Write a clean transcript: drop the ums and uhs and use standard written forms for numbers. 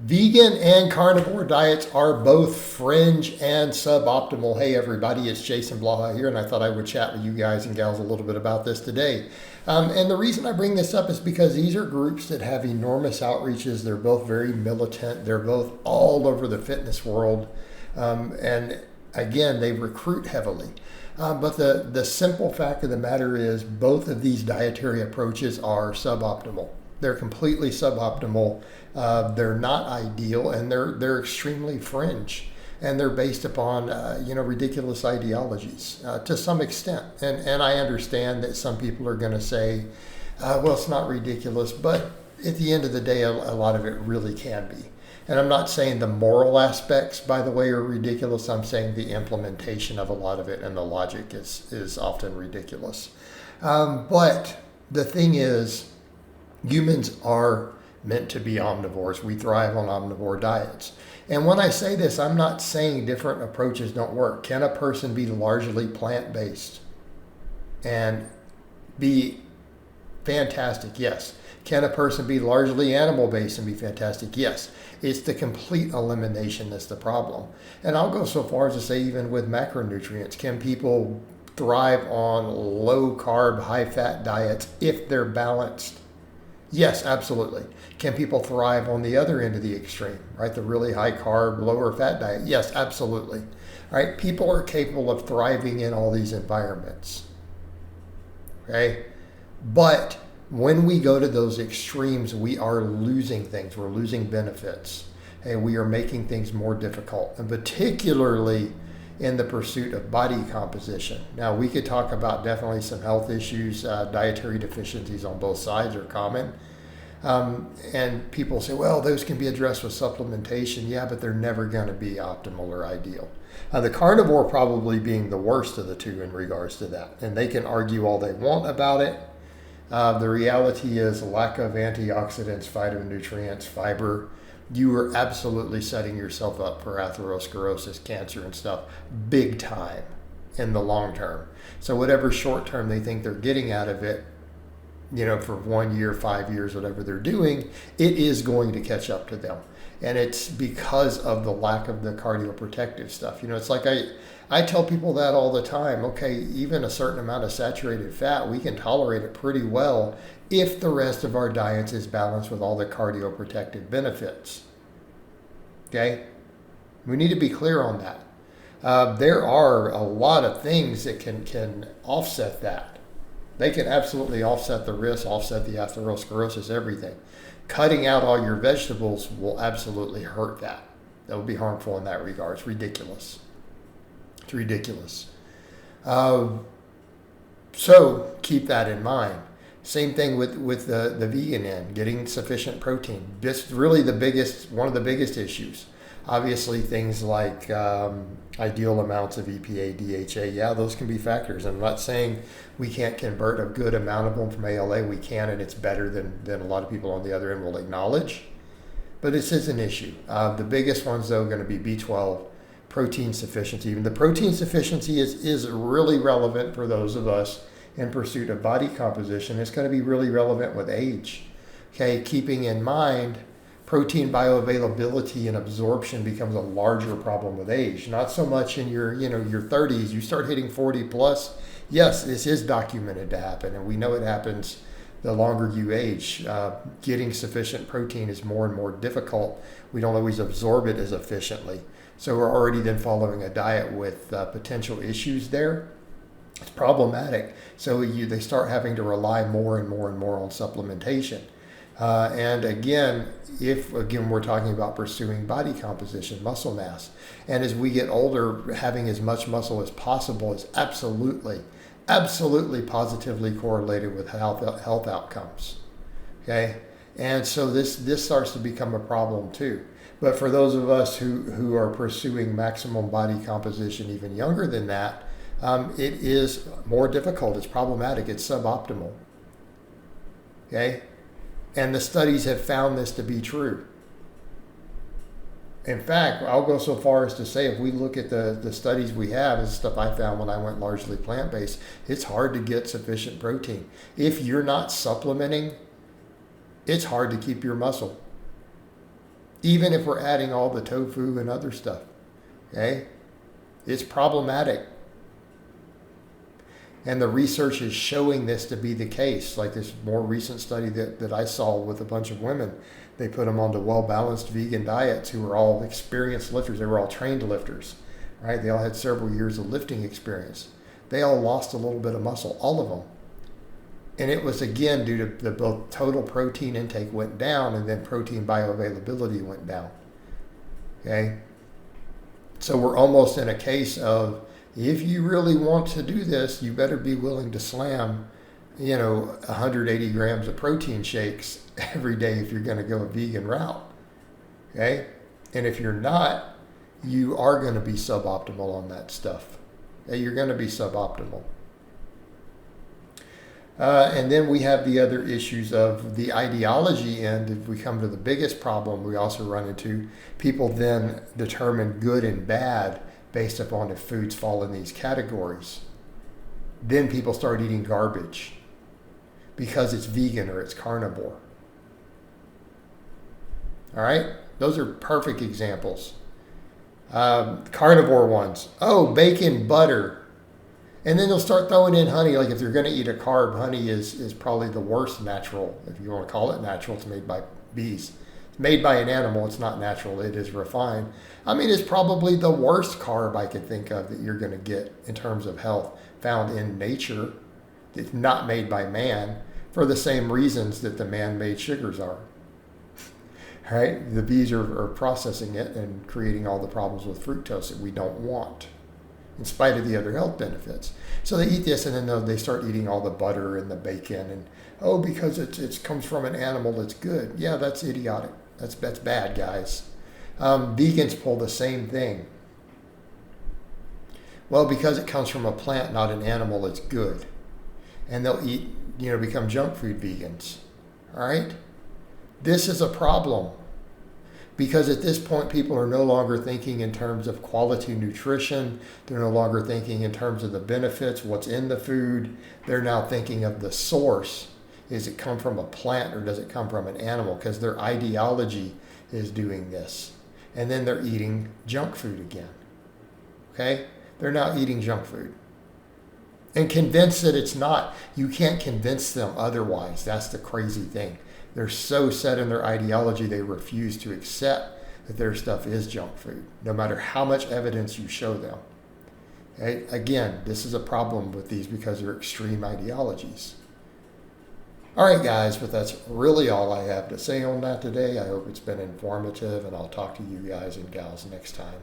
Vegan and carnivore diets are both fringe and suboptimal. Hey everybody, it's Jason Blaha here, and I thought I would chat with you guys and gals a little bit about this today. And the reason I bring this up is because these are groups that have enormous outreaches. They're both very militant. They're both all over the fitness world. And again, they recruit heavily. But the simple fact of the matter is both of these dietary approaches are suboptimal. They're completely suboptimal. They're not ideal, and they're extremely fringe, and they're based upon ridiculous ideologies to some extent. And I understand that some people are going to say, well, it's not ridiculous, but at the end of the day, a lot of it really can be. And I'm not saying the moral aspects, by the way, are ridiculous. I'm saying the implementation of a lot of it and the logic is often ridiculous. But the thing is, humans are meant to be omnivores. We thrive on omnivore diets. And when I say this, I'm not saying different approaches don't work. Can a person be largely plant-based and be fantastic? Yes. Can a person be largely animal-based and be fantastic? Yes. It's the complete elimination that's the problem. And I'll go so far as to say even with macronutrients, can people thrive on low-carb, high-fat diets if they're balanced? Yes, absolutely. Can people thrive on the other end of the extreme, right? The really high carb, lower fat diet? Yes, absolutely. All right, people are capable of thriving in all these environments. Okay? But when we go to those extremes, we are losing things. We're losing benefits. And we are making things more difficult, and particularly in the pursuit of body composition. Now, we could talk about definitely some health issues. Dietary deficiencies on both sides are common. And people say, well, those can be addressed with supplementation. Yeah, but they're never going to be optimal or ideal. The carnivore probably being the worst of the two in regards to that. And they can argue all they want about it. The reality is lack of antioxidants, phytonutrients, fiber. You are absolutely setting yourself up for atherosclerosis, cancer, and stuff big time in the long term. So whatever short term they think they're getting out of it, for 1 year, 5 years, whatever they're doing, it is going to catch up to them. And it's because of the lack of the cardioprotective stuff. It's like I tell people that all the time. Okay, even a certain amount of saturated fat, we can tolerate it pretty well if the rest of our diets is balanced with all the cardioprotective benefits. Okay? We need to be clear on that. There are a lot of things that can offset that. They can absolutely offset the risk, offset the atherosclerosis, everything. Cutting out all your vegetables will absolutely hurt that. That would be harmful in that regard. It's ridiculous. It's ridiculous. So keep that in mind. Same thing with the vegan end, getting sufficient protein. This is really one of the biggest issues. Obviously, things like ideal amounts of EPA, DHA, yeah, those can be factors. I'm not saying we can't convert a good amount of them from ALA. We can, and it's better than a lot of people on the other end will acknowledge. But this is an issue. The biggest ones, though, are going to be B12, protein sufficiency. Even the protein sufficiency is really relevant for those of us in pursuit of body composition. It's going to be really relevant with age. Okay, keeping in mind protein bioavailability and absorption becomes a larger problem with age. Not so much in your 30s. You start hitting 40 plus. Yes, this is documented to happen, and we know it happens the longer you age. Getting sufficient protein is more and more difficult. We don't always absorb it as efficiently. So we're already then following a diet with potential issues there. It's problematic. So they start having to rely more and more and more on supplementation. And again, if we're talking about pursuing body composition, muscle mass, and as we get older, having as much muscle as possible is absolutely positively correlated with health outcomes. Okay, and so this starts to become a problem too. But for those of us who are pursuing maximum body composition even younger than that, it is more difficult. It's problematic. It's suboptimal. Okay. And the studies have found this to be true. In fact, I'll go so far as to say if we look at the studies we have, and stuff I found when I went largely plant-based, it's hard to get sufficient protein. If you're not supplementing, it's hard to keep your muscle. even if we're adding all the tofu and other stuff. Okay? It's problematic. And the research is showing this to be the case. Like this more recent study that I saw with a bunch of women, they put them onto well-balanced vegan diets who were all experienced lifters. They were all trained lifters, right? They all had several years of lifting experience. They all lost a little bit of muscle, all of them. And it was, again, due to both total protein intake went down and then protein bioavailability went down. Okay? So we're almost in a case of, if you really want to do this, you better be willing to slam, 180 grams of protein shakes every day if you're going to go a vegan route. Okay? And if you're not, you are going to be suboptimal on that stuff. Okay? You're going to be suboptimal. And then we have the other issues of the ideology end. If we come to the biggest problem we also run into, people then determine good and bad based upon if foods fall in these categories. Then people start eating garbage because it's vegan or it's carnivore. All right? Those are perfect examples. Carnivore ones. Oh, bacon, butter. And then they'll start throwing in honey. Like if you're going to eat a carb, honey is probably the worst natural, if you want to call it natural. It's made by bees. It's made by an animal. It's not natural. It is refined. I mean, it's probably the worst carb I could think of that you're going to get in terms of health found in nature. It's not made by man for the same reasons that the man-made sugars are. Right? The bees are processing it and creating all the problems with fructose that we don't want, in spite of the other health benefits. So they eat this, and then they start eating all the butter and the bacon, and because it comes from an animal, it's good. Yeah, that's idiotic. That's bad, guys. Vegans pull the same thing. Well, because it comes from a plant, not an animal, it's good. And they'll eat, become junk food vegans. All right? This is a problem. Because at this point, people are no longer thinking in terms of quality nutrition. They're no longer thinking in terms of the benefits, what's in the food. They're now thinking of the source. Does it come from a plant or does it come from an animal? Because their ideology is doing this. And then they're eating junk food again. Okay? They're now eating junk food. And convinced that it's not. You can't convince them otherwise. That's the crazy thing. They're so set in their ideology, they refuse to accept that their stuff is junk food, no matter how much evidence you show them. Okay? Again, this is a problem with these because they're extreme ideologies. All right, guys, but that's really all I have to say on that today. I hope it's been informative, and I'll talk to you guys and gals next time.